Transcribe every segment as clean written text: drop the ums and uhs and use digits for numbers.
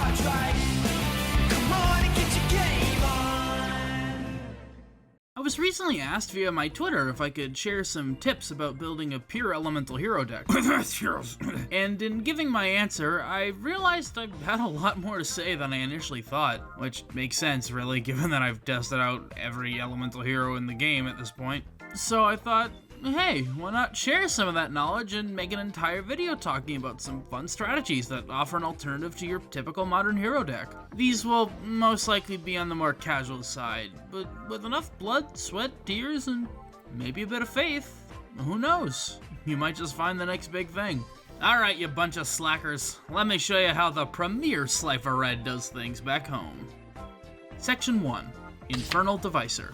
cards right. Come on and get your game on. I was recently asked via my Twitter if I could share some tips about building a pure elemental hero deck. And in giving my answer, I realized I had a lot more to say than I initially thought, which makes sense really, given that I've tested out every elemental hero in the game at this point. So I thought, hey, why not share some of that knowledge and make an entire video talking about some fun strategies that offer an alternative to your typical modern hero deck. These will most likely be on the more casual side, but with enough blood, sweat, tears, and maybe a bit of faith, who knows? You might just find the next big thing. Alright, you bunch of slackers, let me show you how the premier Slifer Red does things back home. Section 1. Infernal Divisor.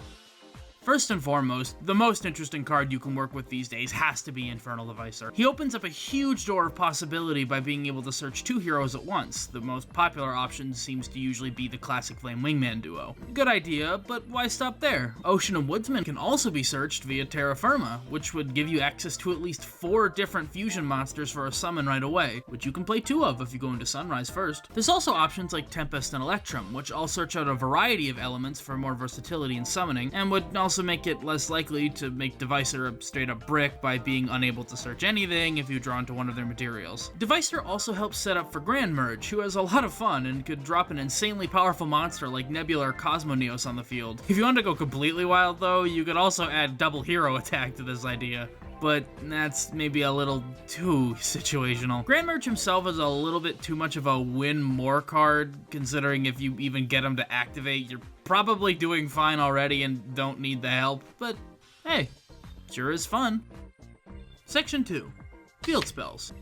First and foremost, the most interesting card you can work with these days has to be Infernal Divisor. He opens up a huge door of possibility by being able to search two heroes at once. The most popular option seems to usually be the classic Flame Wingman duo. Good idea, but why stop there? Ocean and Woodsman can also be searched via Terra Firma, which would give you access to at least 4 different fusion monsters for a summon right away, which you can play 2 of if you go into Sunrise first. There's also options like Tempest and Electrum, which all search out a variety of elements for more versatility in summoning, and would also make it less likely to make Divisor a straight up brick by being unable to search anything if you draw into one of their materials. Divisor also helps set up for Grand Merge, who has a lot of fun and could drop an insanely powerful monster like Nebula or Cosmoneos on the field. If you want to go completely wild though, you could also add double hero attack to this idea, but that's maybe a little too situational. Grand Merge himself is a little bit too much of a win more card, considering if you even get him to activate, you're probably doing fine already and don't need the help, but hey, sure is fun. Section 2. Field Spells.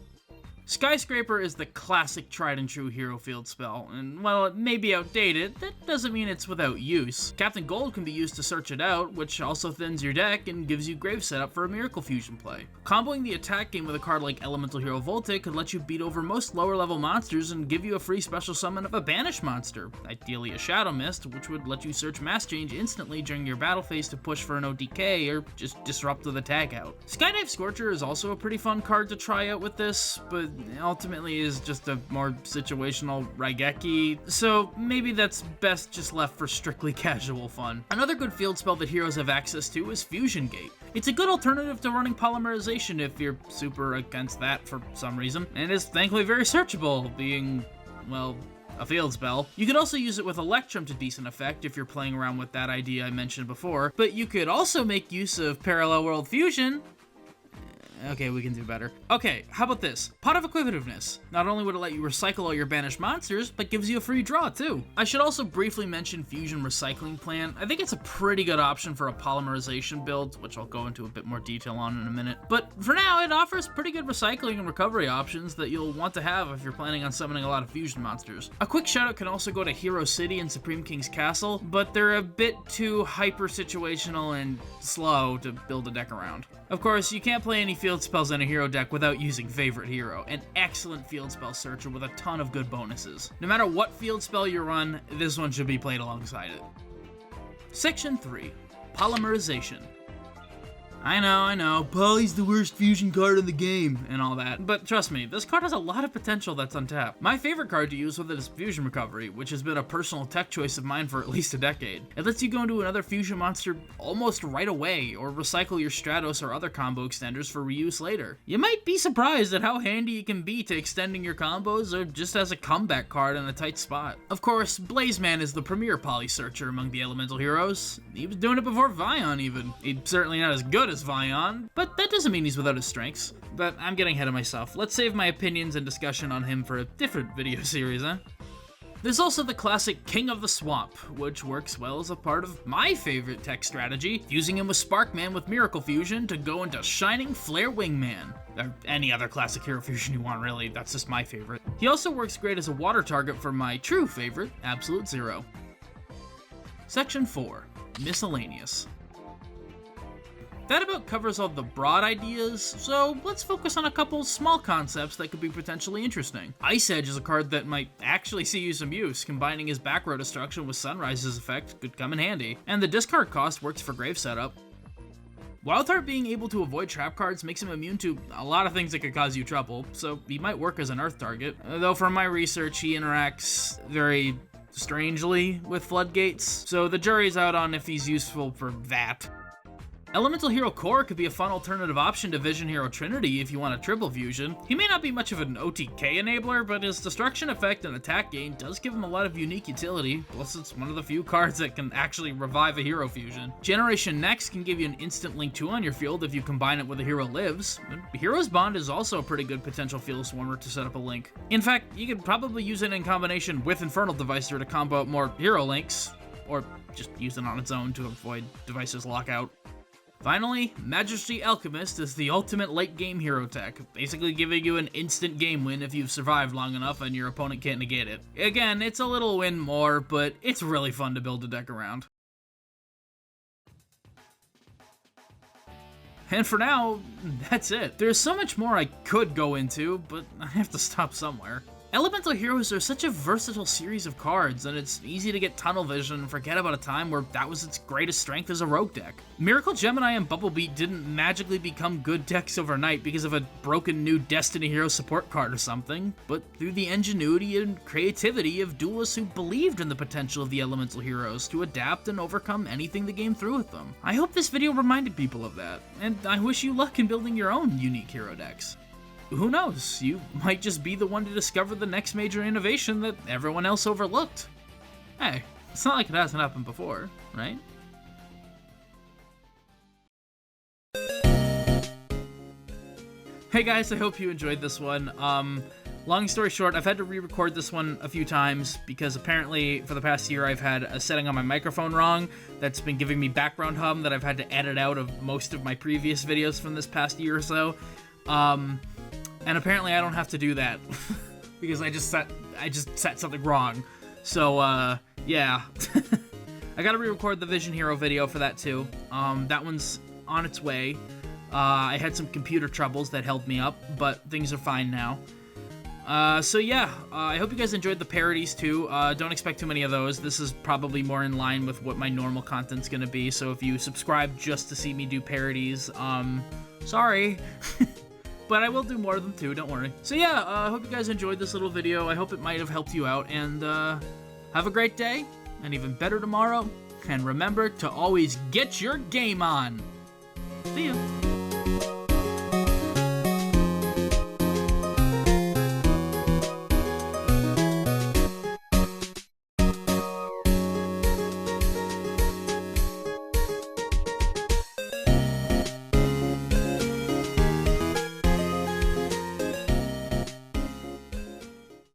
Skyscraper is the classic tried and true hero field spell, and while it may be outdated, that doesn't mean it's without use. Captain Gold can be used to search it out, which also thins your deck and gives you grave setup for a Miracle Fusion play. Comboing the attack game with a card like Elemental Hero Voltic could let you beat over most lower level monsters and give you a free special summon of a banished monster, ideally a Shadow Mist, which would let you search Mass Change instantly during your battle phase to push for an OTK or just disrupt with a tag out. Skydive Scorcher is also a pretty fun card to try out with this, but ultimately is just a more situational Raigeki, so maybe that's best just left for strictly casual fun. Another good field spell that heroes have access to is Fusion Gate. It's a good alternative to running Polymerization if you're super against that for some reason, and is thankfully very searchable, being, well, a field spell. You could also use it with Electrum to decent effect if you're playing around with that idea I mentioned before, but you could also make use of Parallel World Fusion. Okay, we can do better. Okay, how about this? Pot of Acquisitiveness. Not only would it let you recycle all your banished monsters, but gives you a free draw too. I should also briefly mention Fusion Recycling Plan. I think it's a pretty good option for a Polymerization build, which I'll go into a bit more detail on in a minute. But for now, it offers pretty good recycling and recovery options that you'll want to have if you're planning on summoning a lot of fusion monsters. A quick shout out can also go to Hero City and Supreme King's Castle, but they're a bit too hyper situational and slow to build a deck around. Of course, you can't play any field spells in a hero deck without using Favorite Hero, an excellent field spell searcher with a ton of good bonuses. No matter what field spell you run, this one should be played alongside it. Section 3. Polymerization. I know, Poly's the worst fusion card in the game, and all that, but trust me, this card has a lot of potential that's untapped. My favorite card to use with it is Fusion Recovery, which has been a personal tech choice of mine for at least a decade. It lets you go into another fusion monster almost right away, or recycle your Stratos or other combo extenders for reuse later. You might be surprised at how handy it can be to extending your combos, or just as a comeback card in a tight spot. Of course, Blazeman is the premier Poly searcher among the elemental heroes. He was doing it before Vion even. He's certainly not as good as Vion, but that doesn't mean he's without his strengths. But I'm getting ahead of myself. Let's save my opinions and discussion on him for a different video series, huh? There's also the classic King of the Swamp, which works well as a part of my favorite tech strategy, using him with Sparkman with Miracle Fusion to go into Shining Flare Wingman. Or any other classic hero fusion you want, really, that's just my favorite. He also works great as a water target for my true favorite, Absolute Zero. Section 4. Miscellaneous. That about covers all the broad ideas, so let's focus on a couple small concepts that could be potentially interesting. Ice Edge is a card that might actually see you some use. Combining his back row destruction with Sunrise's effect could come in handy, and the discard cost works for grave setup. Wildheart being able to avoid trap cards makes him immune to a lot of things that could cause you trouble, so he might work as an earth target. Though from my research, he interacts very strangely with floodgates, so the jury's out on if he's useful for that. Elemental Hero Core could be a fun alternative option to Vision Hero Trinity if you want a triple fusion. He may not be much of an OTK enabler, but his destruction effect and attack gain does give him a lot of unique utility, plus it's one of the few cards that can actually revive a hero fusion. Generation Next can give you an instant link 2 on your field if you combine it with a hero lives. Hero's Bond is also a pretty good potential field swarmer to set up a link. In fact, you could probably use it in combination with Infernal Divisor to combo out more hero links, or just use it on its own to avoid Divisor's lockout. Finally, Majesty Alchemist is the ultimate late-game hero tech, basically giving you an instant game win if you've survived long enough and your opponent can't negate it. Again, it's a little win more, but it's really fun to build a deck around. And for now, that's it. There's so much more I could go into, but I have to stop somewhere. Elemental Heroes are such a versatile series of cards, and it's easy to get tunnel vision and forget about a time where that was its greatest strength as a rogue deck. Miracle Gemini and Bubble Beat didn't magically become good decks overnight because of a broken new Destiny Hero support card or something, but through the ingenuity and creativity of duelists who believed in the potential of the Elemental Heroes to adapt and overcome anything the game threw at them. I hope this video reminded people of that, and I wish you luck in building your own unique hero decks. Who knows, you might just be the one to discover the next major innovation that everyone else overlooked. Hey, it's not like it hasn't happened before, right? Hey guys, I hope you enjoyed this one. Long story short, I've had to re-record this one a few times because apparently for the past year I've had a setting on my microphone wrong that's been giving me background hum that I've had to edit out of most of my previous videos from this past year or so. And apparently I don't have to do that because I just set something wrong. So, yeah. I gotta re-record the Vision Hero video for that too. That one's on its way. I had some computer troubles that held me up, but things are fine now. So yeah, I hope you guys enjoyed the parodies too. Don't expect too many of those. This is probably more in line with what my normal content's gonna be, so if you subscribe just to see me do parodies, sorry. But I will do more of them too, don't worry. So yeah, I hope you guys enjoyed this little video. I hope it might have helped you out, and have a great day, and even better tomorrow. And remember to always get your game on. See ya.